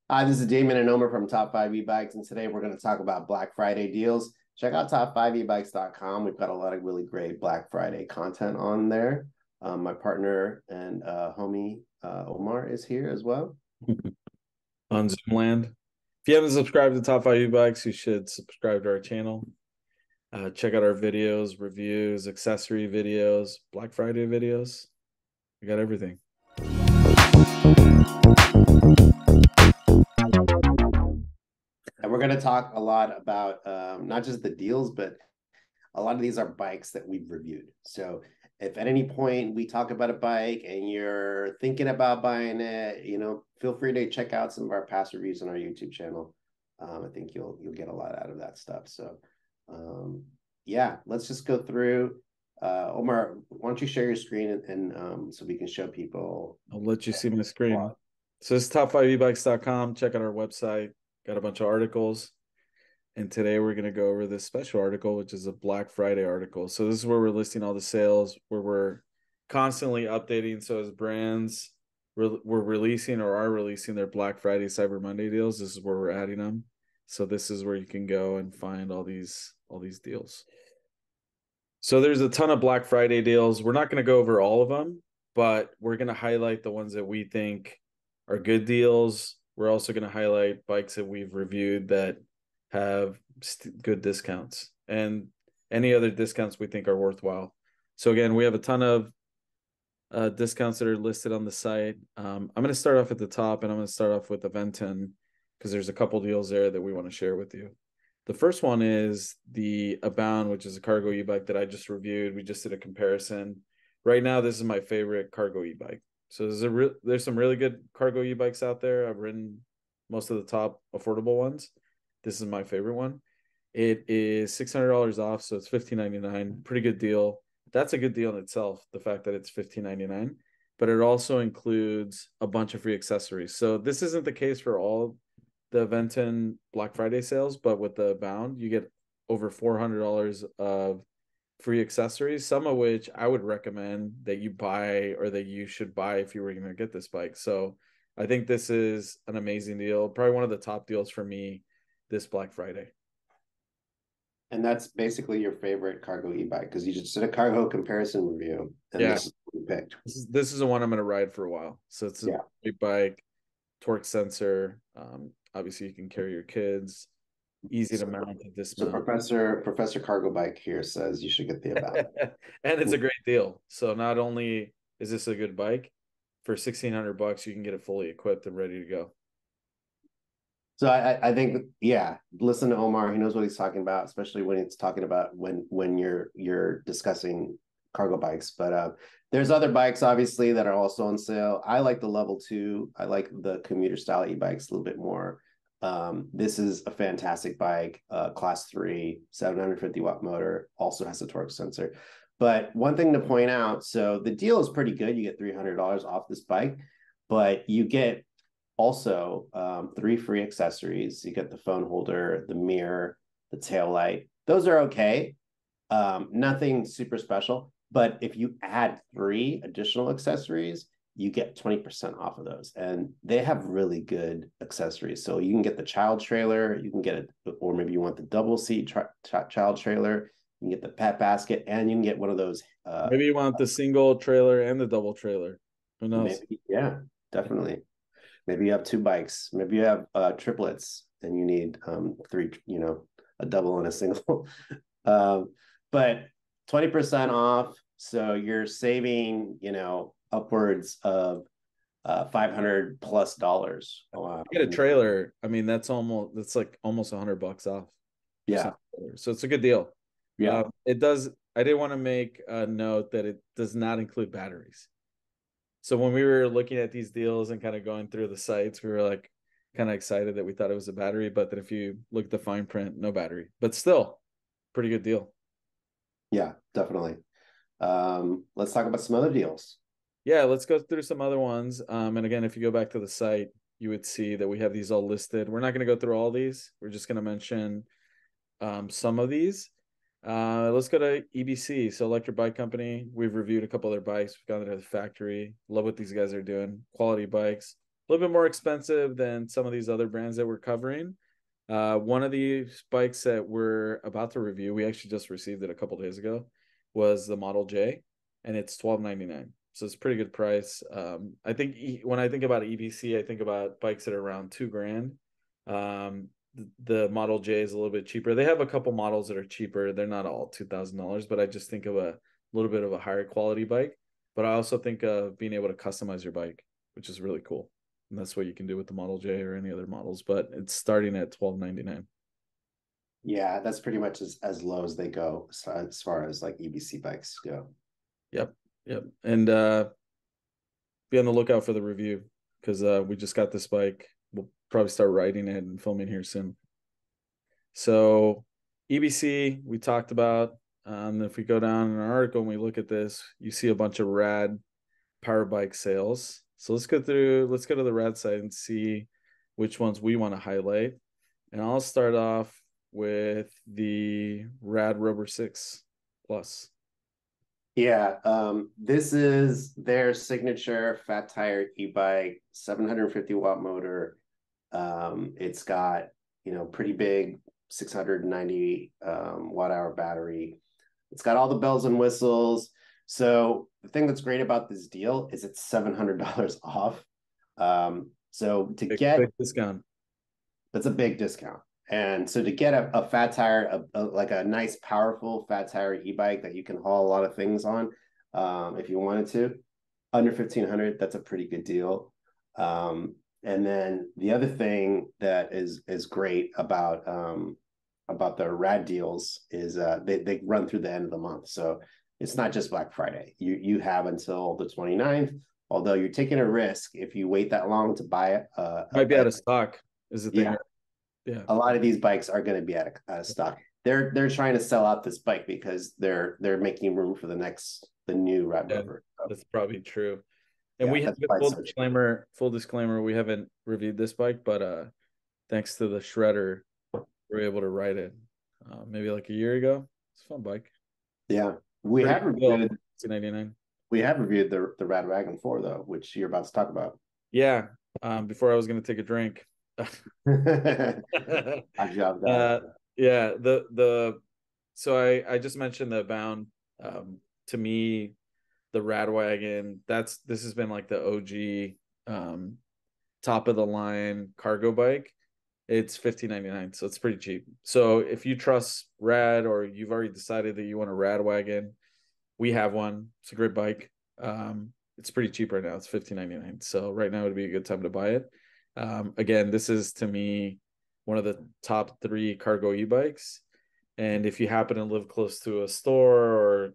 Hi, this is Damon and Omer from Top 5 E-Bikes, and today we're going to talk about Black Friday deals. Check out top5ebikes.com. We've got a lot of really great Black Friday content on there. My partner and homie Omar is here as well. On Zoomland. If you haven't subscribed to Top 5 E-Bikes, you should subscribe to our channel. Check out our videos, reviews, accessory videos, Black Friday videos. We got everything. And we're going to talk a lot about not just the deals, but a lot of these are bikes that we've reviewed. So if at any point we talk about a bike and you're thinking about buying it, feel free to check out some of our past reviews on our YouTube channel. I think you'll get a lot out of that stuff. So yeah, let's just go through. Omar, why don't you share your screen and so we can show people. I'll let you see my screen. So it's top5ebikes.com. Check out our website. Got a bunch of articles. And today we're going to go over this special article, which is a Black Friday article. So this is where we're listing all the sales, where we're constantly updating. So as brands we're releasing or are releasing their Black Friday, Cyber Monday deals, this is where we're adding them. So this is where you can go and find all these deals. So there's a ton of Black Friday deals. We're not going to go over all of them, but we're going to highlight the ones that we think are good deals. We're also going to highlight bikes that we've reviewed that have good discounts and any other discounts we think are worthwhile. So again, we have a ton of discounts that are listed on the site. I'm going to start off at the top, and I'm going to start off with Aventon because there's a couple deals there that we want to share with you. The first one is the Abound, which is a cargo e-bike that I just reviewed. We just did a comparison. Right now, this is my favorite cargo e-bike. So there's some really good cargo e-bikes out there. I've ridden most of the top affordable ones. This is my favorite one. It is $600 off, so it's $15.99. Pretty good deal. That's a good deal in itself, the fact that it's $15.99. But it also includes a bunch of free accessories. So this isn't the case for all the Aventon Black Friday sales, but with the Bound, you get over $400 of free accessories, some of which I would recommend that you buy or that you should buy if you were going to get this bike. So I think this is an amazing deal. Probably one of the top deals for me this Black Friday. And that's basically your favorite cargo e-bike because you just did a cargo comparison review, and Yeah, this is what you picked. this is the one I'm going to ride for a while. So it's a Yeah. great bike, torque sensor. Obviously, you can carry your kids, easy to So, mount and so dismount. Professor Cargo Bike here says you should get the About. And it's a great deal. So not only is this a good bike, for 1,600 bucks, you can get it fully equipped and ready to go. So I think yeah, listen to Omar. He knows what he's talking about, especially when he's talking about when you're discussing cargo bikes. But there's other bikes obviously that are also on sale. I like the level 2. I like the commuter style e-bikes a little bit more. This is a fantastic bike, class 3, 750-watt motor, also has a torque sensor. But one thing to point out, so the deal is pretty good. You get $300 off this bike, but you get also 3 free accessories. You get the phone holder, the mirror, the tail light. Those are okay. Nothing super special. But if you add 3 additional accessories, you get 20% off of those. And they have really good accessories. So you can get the child trailer, you can get it, or maybe you want the double seat child trailer, you can get the pet basket, and you can get one of those. Maybe you want the single trailer and the double trailer. Who knows? Maybe, yeah, definitely. Maybe you have 2 bikes. Maybe you have triplets and you need 3, a double and a single. But 20% off. So you're saving, upwards of 500 plus dollars. Get a trailer. I mean, that's like almost $100 off. Just Yeah. so it's a good deal. Yeah. It does. I did want to make a note that it does not include batteries. So when we were looking at these deals and kind of going through the sites, we were like kind of excited that we thought it was a battery, but that if you look at the fine print, no battery. But still, pretty good deal. Yeah, definitely. Let's talk about some other deals. Yeah, let's go through some other ones. And again, if you go back to the site, you would see that we have these all listed. We're not going to go through all these. We're just going to mention some of these. Let's go to EBC. So Electric Bike Company. We've reviewed a couple of their bikes. We've gone to the factory. Love what these guys are doing. Quality bikes. little bit more expensive than some of these other brands that we're covering. One of these bikes that we're about to review, we actually just received it a couple days ago, was the Model J, and it's $12.99. So it's a pretty good price. I think when I think about EBC, I think about bikes that are around $2,000. The Model J is a little bit cheaper. They have a couple models that are cheaper. They're not all $2,000, but I just think of a little bit of a higher quality bike. But I also think of being able to customize your bike, which is really cool. And that's what you can do with the Model J or any other models, but it's starting at $12.99. Yeah, that's pretty much as low as they go as far as like EBC bikes go. Yep. And be on the lookout for the review, because we just got this bike. We'll probably start riding it and filming here soon. So EBC, we talked about. If we go down in our article and we look at this, you see a bunch of Rad Power Bike sales. So let's go to the Rad site and see which ones we want to highlight. And I'll start off with the Rad Rubber 6 Plus. Yeah, this is their signature fat tire e-bike, 750-watt motor. It's got, pretty big 690 watt-hour battery. It's got all the bells and whistles. So the thing that's great about this deal is it's $700 off. So to get big discount, that's a big discount. And so to get a fat tire, like a nice, powerful fat tire e-bike that you can haul a lot of things on, if you wanted to, under $1,500, that's a pretty good deal. And then the other thing that is great about the Rad deals is they run through the end of the month. So it's not just Black Friday. You have until the 29th, although you're taking a risk if you wait that long to buy it. Might be out of stock is the thing. Yeah. A lot of these bikes are going to be out of stock. They're trying to sell out this bike because they're making room for the new Rad Rover. So, that's probably true. And we have full disclaimer, we haven't reviewed this bike, but thanks to the shredder, we were able to ride it maybe like a year ago. It's a fun bike. Yeah. We have reviewed $299. We have reviewed the Rad Wagon 4 though, which you're about to talk about. Yeah. Before I was going to take a drink. Yeah, so I just mentioned the Bound. To me, the Rad Wagon, this has been like the OG top of the line cargo bike. It's $1,599, so it's pretty cheap. So if you trust Rad, or you've already decided that you want a Rad Wagon, we have one. It's a great bike. It's pretty cheap right now. It's $1,599. So right now would be a good time to buy it. Again, this is to me one of the top 3 cargo e-bikes. And if you happen to live close to a store, or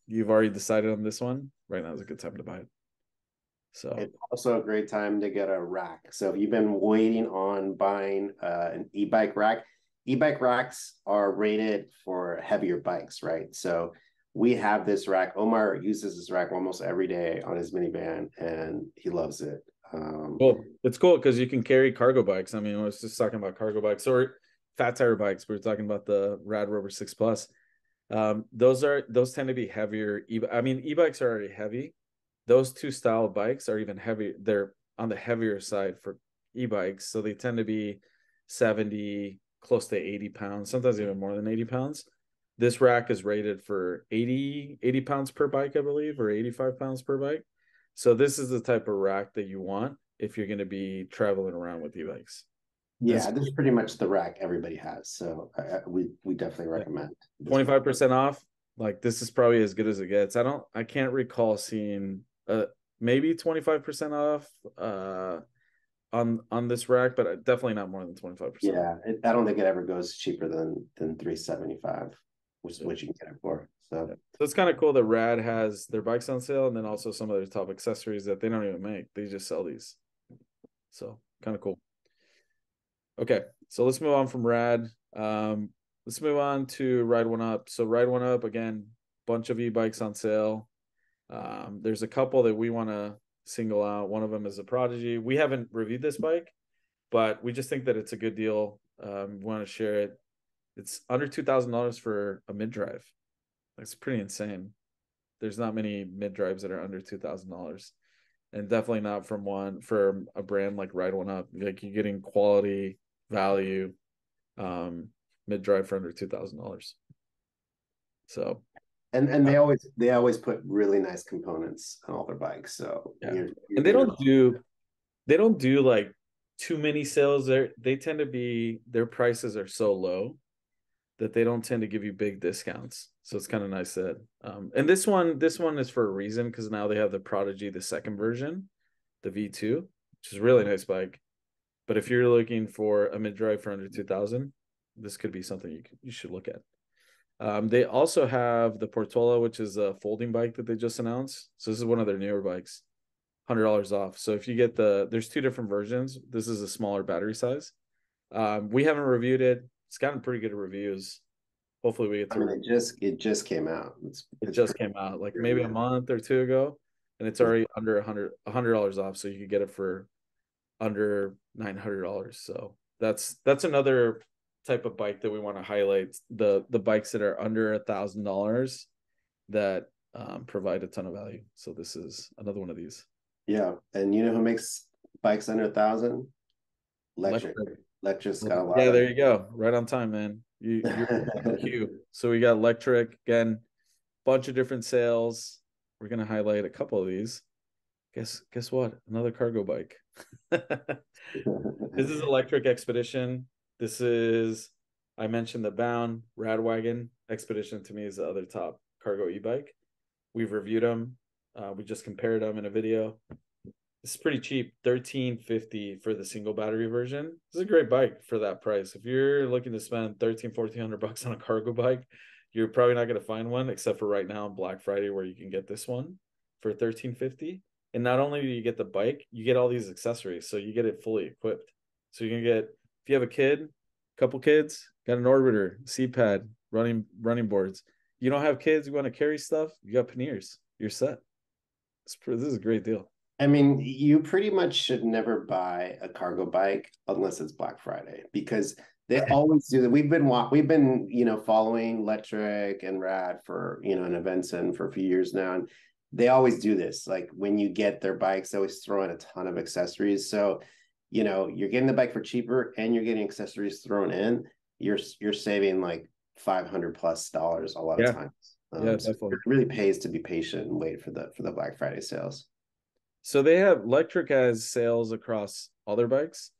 you've already decided on this one, right now is a good time to buy it. So it's also a great time to get a rack. So if you've been waiting on buying an e-bike rack, e-bike racks are rated for heavier bikes, right? So we have this rack. Omar uses this rack almost every day on his minivan, and he loves it. Cool. It's cool because you can carry cargo bikes. I mean, I was just talking about cargo bikes or fat tire bikes. We were talking about the Rad Rover 6 Plus. Those tend to be heavier. E-bikes are already heavy. Those 2 style of bikes are even heavy. They're on the heavier side for e-bikes, so they tend to be 70, close to 80 pounds, sometimes even more than 80 pounds. This rack is rated for 80 pounds per bike, I believe, or 85 pounds per bike. So this is the type of rack that you want if you're going to be traveling around with e-bikes. Yeah, this is pretty much the rack everybody has. So we definitely recommend 25% off. Like, this is probably as good as it gets. I can't recall seeing maybe 25% off on this rack, but definitely not more than 25%. Yeah, I don't think it ever goes cheaper than $375, which is what you can get it for. So it's kind of cool that Rad has their bikes on sale, and then also some of their top accessories that they don't even make. They just sell these. So kind of cool. Okay, so let's move on from Rad. Let's move on to Ride One Up. So Ride One Up, again, bunch of e-bikes on sale. There's a couple that we want to single out. One of them is a Prodigy. We haven't reviewed this bike, but we just think that it's a good deal. We want to share it. It's under $2,000 for a mid-drive. That's pretty insane. There's not many mid-drives that are under $2,000. and definitely not for a brand like Ride One Up. Like you're getting quality value, mid-drive for under $2,000. So and they always put really nice components on all their bikes. So yeah, you're and they don't do like too many sales. They tend to be, their prices are so low that they don't tend to give you big discounts. So it's kind of nice that and this one is for a reason, because now they have the Prodigy, the second version, the V2, which is a really nice bike. But if you're looking for a mid-drive for under 2,000, this could be something you should look at. They also have the Portola, which is a folding bike that they just announced. So this is one of their newer bikes, $100 off. So if you get there's two different versions. This is a smaller battery size. We haven't reviewed it. It's gotten pretty good reviews. Hopefully we get to. I mean, it just came out. It just came out like maybe a month or two ago, and it's already under $100 off. So you could get it for under $900. So that's another type of bike that we want to highlight, the bikes that are under $1,000 that provide a ton of value. So this is another one of these. Yeah, and you know who makes bikes under 1,000? Lectric. Lectric's got a lot. Yeah, there you go. Right on time, man. You're on cue. So we got Lectric again, bunch of different sales. We're gonna highlight a couple of these. Guess what? Another cargo bike. This is Electric Expedition. This is, I mentioned the Bound, Rad Wagon. Expedition to me is the other top cargo e-bike. We've reviewed them. We just compared them in a video. It's pretty cheap, $1,350 for the single battery version. This is a great bike for that price. If you're looking to spend $1,400 on a cargo bike, you're probably not going to find one, except for right now on Black Friday, where you can get this one for $1,350. And not only do you get the bike, you get all these accessories. So you get it fully equipped. So you can get, if you have a kid, couple kids, got an orbiter, seat pad, running boards. You don't have kids, you want to carry stuff, you got panniers, you're set. This is a great deal. I mean, you pretty much should never buy a cargo bike unless it's Black Friday, because they always do that. We've been following Lectric and Rad for an Aventon for a few years now, and they always do this. Like when you get their bikes, they always throw in a ton of accessories. So you're getting the bike for cheaper and you're getting accessories thrown in. You're saving like $500+ a lot of times. Yeah, so it really pays to be patient and wait for the Black Friday sales. So they have, Lectric has sales across all their bikes.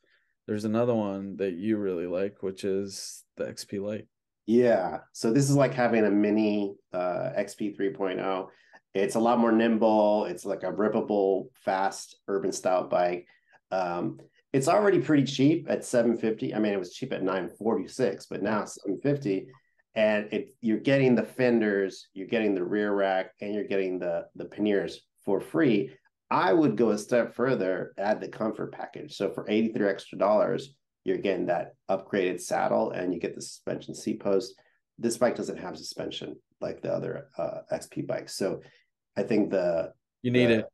There's another one that you really like, which is the XP Lite. Yeah. So this is like having a mini XP 3.0. It's a lot more nimble. It's like a rippable, fast urban style bike. It's already pretty cheap at $750. I mean, it was cheap at $946, but now it's $750. And you're getting the fenders, you're getting the rear rack, and you're getting the panniers for free. I would go a step further, add the comfort package. So for $83 extra, you're getting that upgraded saddle and you get the suspension seat post. This bike doesn't have suspension like the other XP bikes. So I think you need it.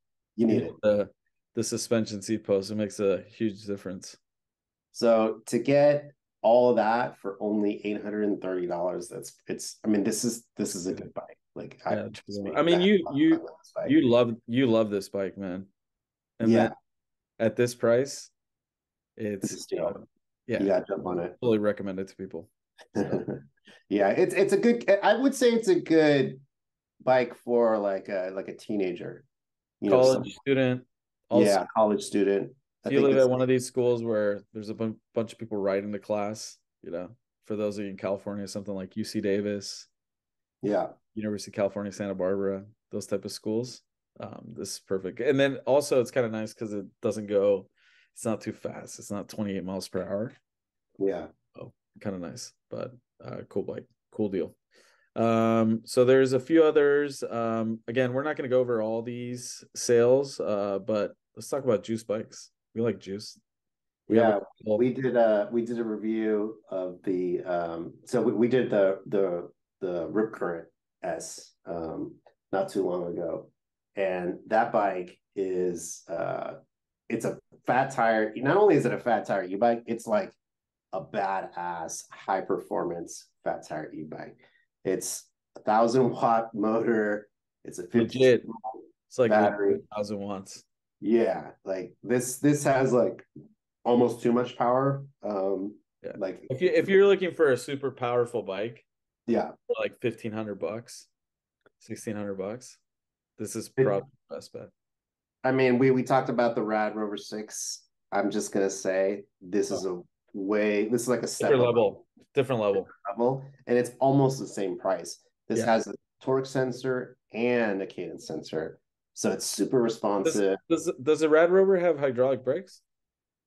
The suspension seat post, it makes a huge difference. So to get all of that for only $830, this is a good bike. Like you love this bike, man. And then at this price, it's you gotta jump on it. Fully recommend it to people. So. Yeah, it's a good, I would say it's a good bike for like a teenager, college student. Also, college student. If you live at one of these schools where there's a bunch of people riding to class, for those of you in California, something like UC Davis, University of California, Santa Barbara, those type of schools, this is perfect. And then also it's kind of nice because it's not too fast. It's not 28 miles per hour. Yeah. Oh, kind of nice, but cool bike, cool deal. So there's a few others. Again, we're not going to go over all these sales, but let's talk about Juice bikes. We like Juice. We did a review of the so we did the Rip Current S not too long ago, and that bike is it's a fat tire. Not only is it a fat tire e-bike, it's like a badass high performance fat tire e-bike. It's 1,000-watt motor. It's a 50 legit. It's like battery. 1,000 watts. Yeah, like this has like almost too much power. Yeah. Like If you're looking for a super powerful bike, yeah, for like $1,500, $1,600, this is it, probably the best bet. I mean, we talked about the Rad Rover 6. I'm just gonna say this is a this is like a step Different up level. Different level. level, and it's almost the same price. This Yeah. has a torque sensor and a cadence sensor, so it's super Does responsive. does the Rad Rover have hydraulic brakes?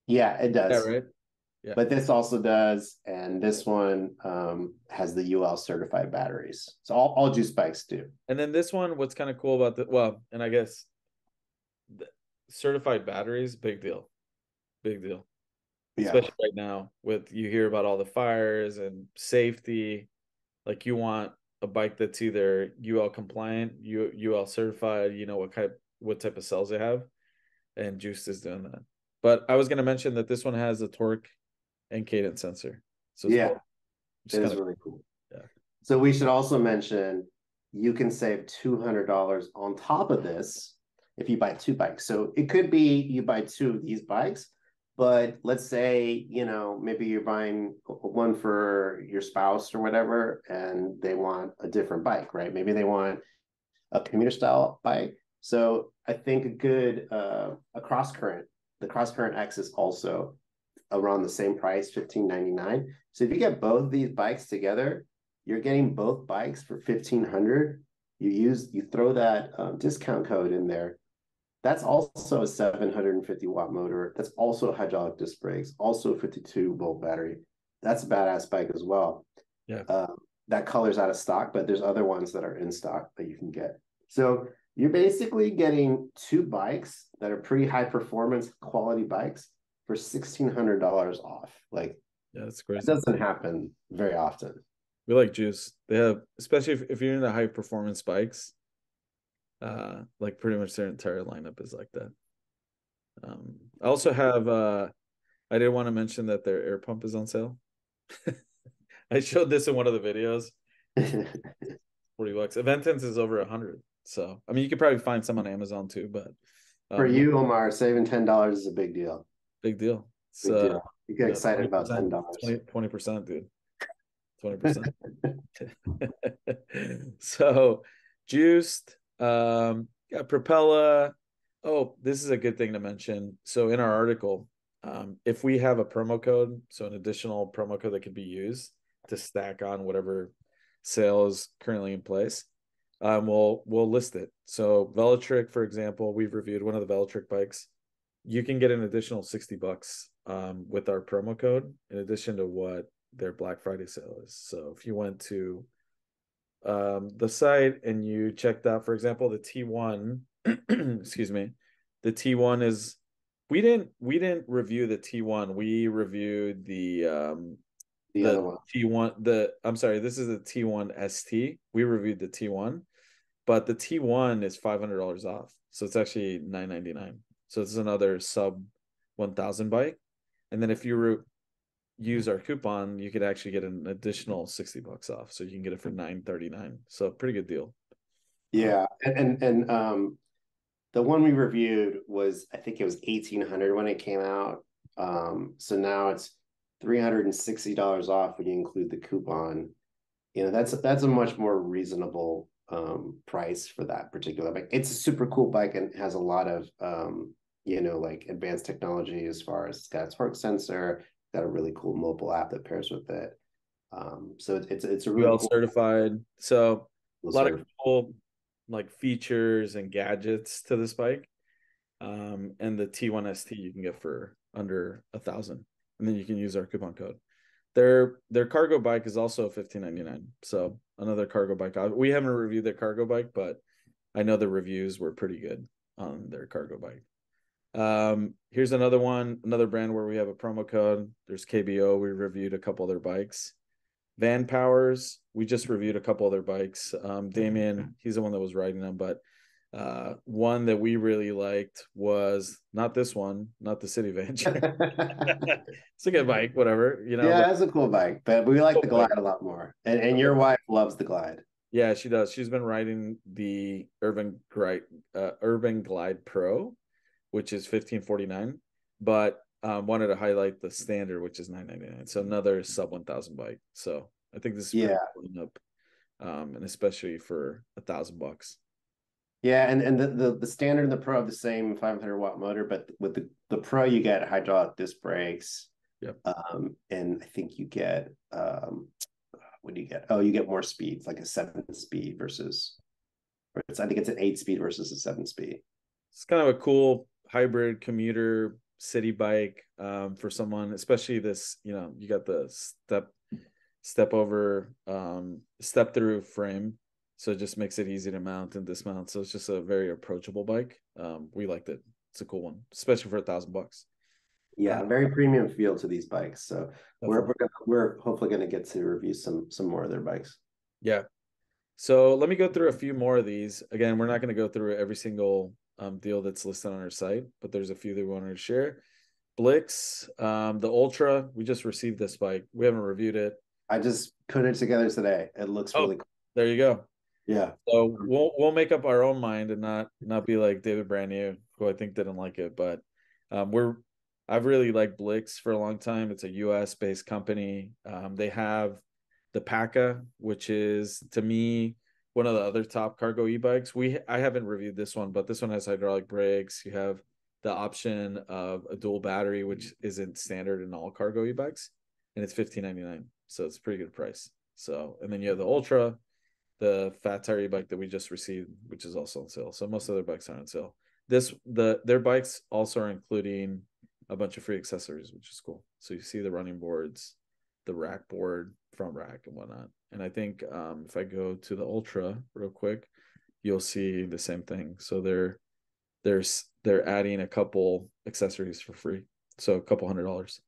Yeah, it Yeah, does. right. Yeah. But this also does, and this one has the UL certified batteries. So all juice bikes do. And then this one, what's kind of cool about the and I guess the certified batteries, big deal. Big deal. Yeah. Especially right now with you hear about all the fires and safety. Like you want a bike that's either UL compliant, UL certified, you know what type of cells they have, and Juiced is doing that. But I was going to mention that this one has a torque and cadence sensor, so it's Yeah, both. it Just is kind of really cool. yeah. So we should also mention you can save $200 on top of this if you buy two bikes. So it could be you buy two of these bikes, but let's say, maybe you're buying one for your spouse or whatever, and they want a different bike, right? Maybe they want a commuter style bike. So I think a cross current, the cross current X is also around the same price, $1,599. So if you get both of these bikes together, you're getting both bikes for $1,500. You throw that discount code in there. That's also a 750-watt motor. That's also hydraulic disc brakes, also a 52-volt battery. That's a badass bike as well. Yeah. That color's out of stock, but there's other ones that are in stock that you can get. So you're basically getting two bikes that are pretty high performance quality bikes for $1,600 off. Like, Yeah, that's crazy. that doesn't happen very often. We like Juice. They have, especially if you're into high performance bikes, like pretty much their entire lineup is like that. I also have I did want to mention that their air pump is on sale. I showed this in one of the videos. $40. Aventon's is over 100. So I mean, you could probably find some on Amazon too, but For you, Omar, saving $10 is a big deal. big deal. Big deal. You get excited about 20%, $10. 20%, dude. 20%. So Juiced, yeah, Propella. Oh, this is a good thing to mention. So in our article, if we have a promo code, so an additional promo code that could be used to stack on whatever sale is currently in place, we'll list it. So Velotric, for example, we've reviewed one of the Velotric bikes. You can get an additional $60 with our promo code in addition to what their Black Friday sale is. So if you went to the site and you checked out, for example, the T1, excuse me, the T1 is we didn't review the T1. We reviewed the other one. T1, I'm sorry, this is the T1 ST. We reviewed the T1, but the T1 is $500 off. So it's actually $999. So it's another sub 1,000 bike. And then if you use our coupon, you could actually get an additional $60 off. So you can get it for $939. So pretty good deal. Yeah. And the one we reviewed was, I think it was 1,800 when it came out. So now it's $360 off when you include the coupon. That's a much more reasonable price for that particular bike. It's a super cool bike and has a lot of like advanced technology as far as it's got a torque sensor, got a really cool mobile app that pairs with it. So it's a really UL cool certified. So a lot certified. of cool like features and gadgets to this bike. And the T1 ST you can get for under 1,000, and then you can use our coupon code. Their cargo bike is also $1,599. So another cargo bike. We haven't reviewed their cargo bike, but I know the reviews were pretty good on their cargo bike. Here's another one, another brand where we have a promo code. There's KBO. We reviewed a couple of their bikes. Van Powers, we just reviewed a couple of their bikes. Damien, he's the one that was riding them, but one that we really liked was not this one, not the City Venture. It's a good bike, whatever, Yeah, that's a cool bike, but we like the Glide a lot more. And your wife loves the Glide. Yeah, she does. She's been riding the Urban Glide Pro, which is $1,549, but wanted to highlight the standard, which is $999. So another sub 1,000 bike. So I think this is pretty cool up, and especially for $1,000. Yeah, and the standard and the pro have the same 500-watt motor, but with the pro you get hydraulic disc brakes. Yep. And I think you get what do you get? Oh, you get more speeds, like a 7-speed versus, I think it's an 8-speed versus a 7-speed. It's kind of a cool hybrid commuter city bike for someone, especially this, you got the step over step through frame, so it just makes it easy to mount and dismount. So it's just a very approachable bike. We liked it. It's a cool one, especially for $1,000. Yeah, very premium feel to these bikes. So we're hopefully going to get to review some more of their bikes. Yeah. So let me go through a few more of these. Again, we're not going to go through every single deal that's listed on our site, but there's a few that we wanted to share. Blix, the Ultra, we just received this bike. We haven't reviewed it. I just put it together today. It looks really cool. There you go. Yeah. So we'll make up our own mind and not be like David Brand New, who I think didn't like it. But I've really liked Blix for a long time. It's a US based company. They have the Paca, which is to me one of the other top cargo e-bikes. I haven't reviewed this one, but this one has hydraulic brakes. You have the option of a dual battery, which isn't standard in all cargo e-bikes, and it's $1,599. So it's a pretty good price. So, and then you have the Ultra, the fat tire e-bike that we just received, which is also on sale. So most of their bikes are on sale. Their bikes also are including a bunch of free accessories, which is cool. So you see the running boards, the rack board, front rack, and whatnot. And I think if I go to the Ultra real quick, you'll see the same thing. So they're adding a couple accessories for free, so a couple $100.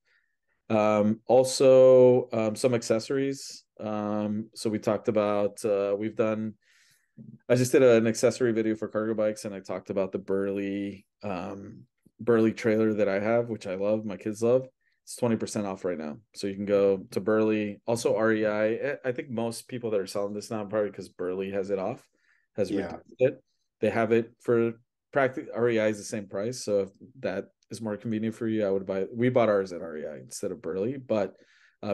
Also some accessories. So we talked about I just did an accessory video for cargo bikes, and I talked about the Burley trailer that I have, which I love, my kids love. It's 20% off right now, so you can go to Burley. Also REI, I think most people that are selling this now, probably because Burley has it off, reduced it. They have it for practically REI is the same price, so if that is more convenient for you, I would buy it. We bought ours at REI instead of Burley, but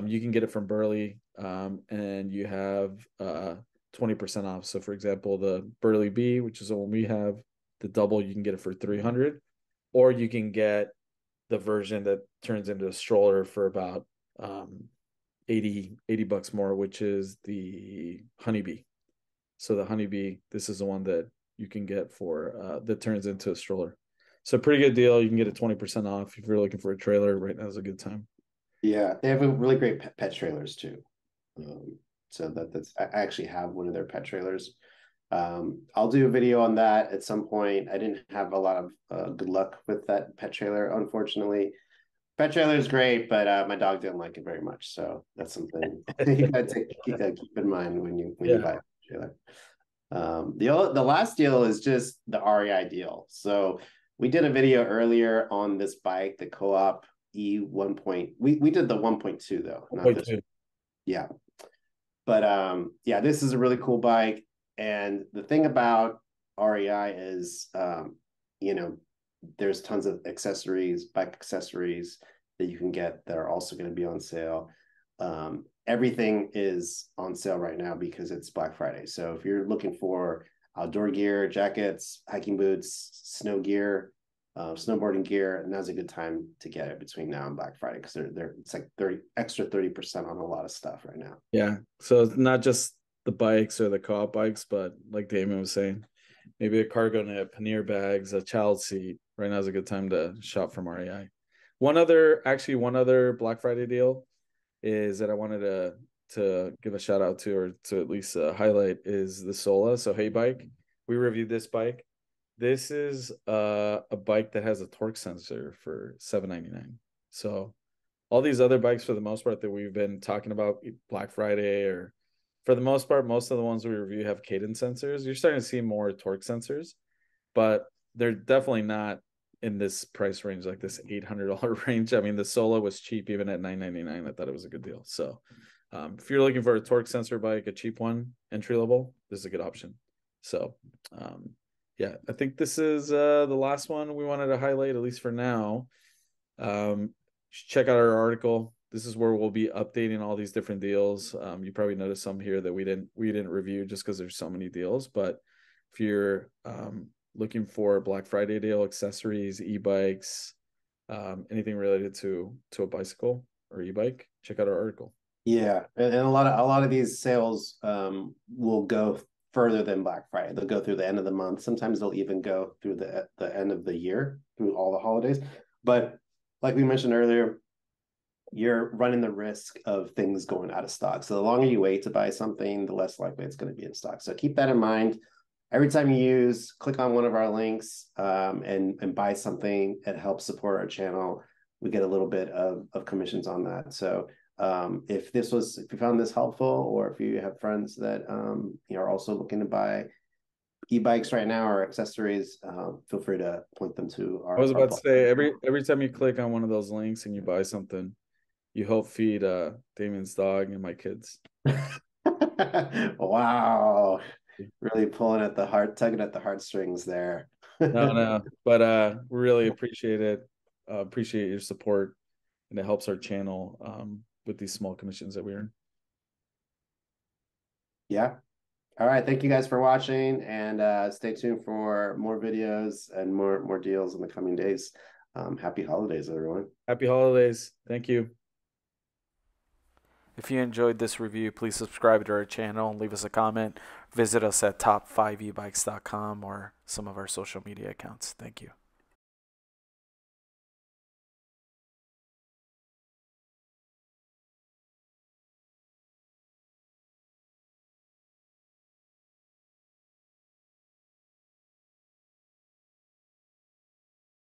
you can get it from Burley, and you have 20% off. So for example, the Burley B, which is the one we have, the double, you can get it for $300, or you can get the version that turns into a stroller for about $80 more, which is the Honeybee. So the Honeybee, this is the one that you can get for that turns into a stroller. So pretty good deal. You can get it 20% off if you're looking for a trailer. Right now is a good time. Yeah, they have a really great pet trailers too. So that's I actually have one of their pet trailers. I'll do a video on that at some point. I didn't have a lot of good luck with that pet trailer, unfortunately. Pet trailer is great, but my dog didn't like it very much. So that's something you got to keep in mind when you buy a trailer. The last deal is just the REI deal. So we did a video earlier on this bike, the Co-op E1. We did the 1.2 though, not this. Yeah. But yeah, this is a really cool bike. And the thing about REI is, there's tons of bike accessories that you can get that are also going to be on sale. Everything is on sale right now because it's Black Friday. So if you're looking for outdoor gear, jackets, hiking boots, snow gear, snowboarding gear, now's a good time to get it between now and Black Friday, because it's like 30% on a lot of stuff right now. Yeah. So it's not just the bikes or the co-op bikes, but like Damon was saying, maybe a cargo net, pannier bags, a child seat. Right now is a good time to shop from REI. One other Black Friday deal is that I wanted to give a shout out to, or to at least highlight, is the Sola. So HeyBike, we reviewed this bike. This is a bike that has a torque sensor for $799. So all these other bikes, for the most part, that we've been talking about Black Friday, or for the most part, most of the ones we review have cadence sensors. You're starting to see more torque sensors, but they're definitely not in this price range, like this $800 range. I mean, the Sola was cheap even at $999. I thought it was a good deal. So if you're looking for a torque sensor bike, a cheap one, entry level, this is a good option. So yeah, I think this is the last one we wanted to highlight, at least for now. Check out our article. This is where we'll be updating all these different deals. You probably noticed some here that we didn't review just because there's so many deals. But if you're looking for Black Friday deal, accessories, e-bikes, anything related to a bicycle or e-bike, check out our article. Yeah, and a lot of these sales will go further than Black Friday. They'll go through the end of the month. Sometimes they'll even go through the end of the year, through all the holidays. But like we mentioned earlier, you're running the risk of things going out of stock. So the longer you wait to buy something, the less likely it's going to be in stock. So keep that in mind. Every time you click on one of our links and buy something, it helps support our channel. We get a little bit of commissions on that. So if you found this helpful, or if you have friends that are also looking to buy e-bikes right now or accessories, feel free to point them to I was our about to say every time you click on one of those links and you buy something, you help feed Damien's dog and my kids. Wow, really pulling at the tugging at the heartstrings there. No, but we really appreciate it. Appreciate your support, and it helps our channel with these small commissions that we earn. Yeah. All right. Thank you guys for watching, and stay tuned for more videos and more deals in the coming days. Happy holidays, everyone. Happy holidays. Thank you. If you enjoyed this review, please subscribe to our channel and leave us a comment. Visit us at top5ebikes.com or some of our social media accounts. Thank you.